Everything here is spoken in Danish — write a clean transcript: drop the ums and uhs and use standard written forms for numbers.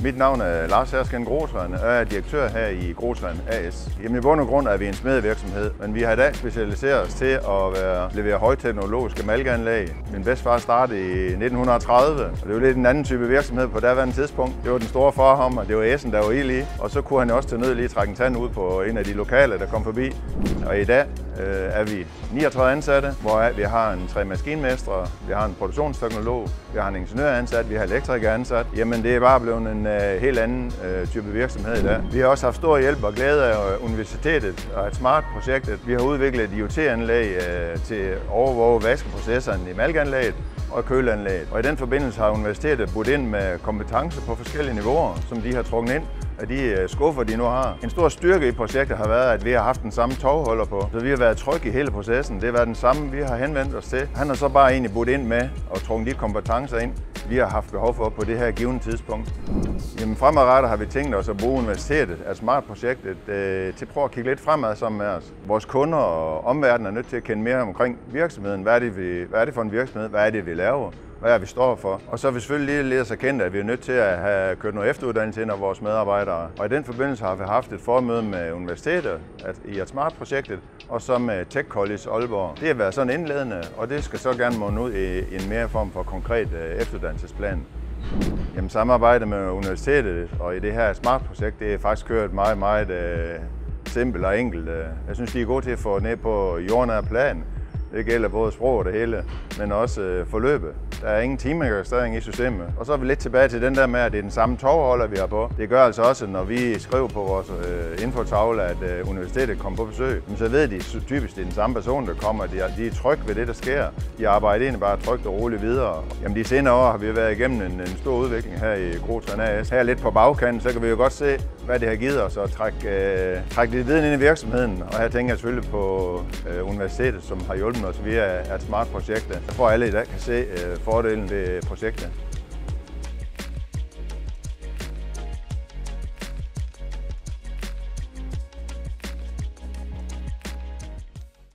Mit navn er Lars Hersken Grosvand, og jeg er direktør her i Grosvand AS. Jamen, i bund og grund er vi en smedevirksomhed, men vi har i dag specialiseret os til at levere højteknologiske malkeanlæg. Min bedstefar startede i 1930, og det var lidt en anden type virksomhed på daværende tidspunkt. Det var den store for ham, og det var Essen, der var ild i. Og så kunne han også til nød lige trække en tand ud på en af de lokale, der kom forbi. Og i dag er vi 39 ansatte, hvor vi har en 3 maskinmestre, vi har en produktionsteknolog, vi har en ingeniør ansat, vi har elektriker ansat. Jamen, det er bare blevet en helt anden type virksomhed i dag. Vi har også haft stor hjælp og glæde af universitetet og et smart-projektet. Vi har udviklet et IoT-anlæg til at overvåge vaskeprocesserne i malkeanlæget og køleanlæget. Og i den forbindelse har universitetet budt ind med kompetencer på forskellige niveauer, som de har trukket ind af de skuffer, de nu har. En stor styrke i projektet har været, at vi har haft den samme tovholder på, så vi har været trygge i hele processen. Det har været den samme, vi har henvendt os til. Han har så bare egentlig budt ind med og trukket de kompetencer ind, vi har haft behov for på det her givne tidspunkt. Jamen, fremadrettet har vi tænkt os at bruge universitetet, altså SMART-projektet, til at prøve at kigge lidt fremad sammen med os. Vores kunder og omverdenen er nødt til at kende mere omkring virksomheden. Hvad er det for en virksomhed? Hvad er det, vi laver? Hvad er vi står for? Og så er vi selvfølgelig lige så kendt, at vi er nødt til at have kørt noget efteruddannelse ind af vores medarbejdere. Og i den forbindelse har vi haft et formøde med universitetet i et SMART-projektet, og så med Tech College Aalborg. Det har været sådan indledende, og det skal så gerne munde ud i en mere form for konkret efteruddannelsesplan. Jamen, samarbejdet med universitetet og i det her SMART-projekt, det er faktisk kørt meget simpelt og enkelt. Jeg synes, de er gode til at få ned på jordnær plan. Det gælder både sprog og det hele, men også forløbet. Der er ingen timeregistrering i systemet. Og så er vi lidt tilbage til den der med, at det er den samme tovholder, vi har på. Det gør altså også, når vi skriver på vores infotavle, at universitetet kommer på besøg, så ved de typisk, det er den samme person, der kommer. De er trygge ved det, der sker. De arbejder egentlig bare trygt og roligt videre. Jamen, de senere år har vi været igennem en stor udvikling her i Grosvand AS. Her lidt på bagkanten, så kan vi jo godt se, hvad det har givet os at trække lidt viden ind i virksomheden. Og her tænker jeg selvfølgelig på universitetet, som har hjulpet os via et SMART-projekt. Jeg tror, alle i dag kan se fordelen ved projektet.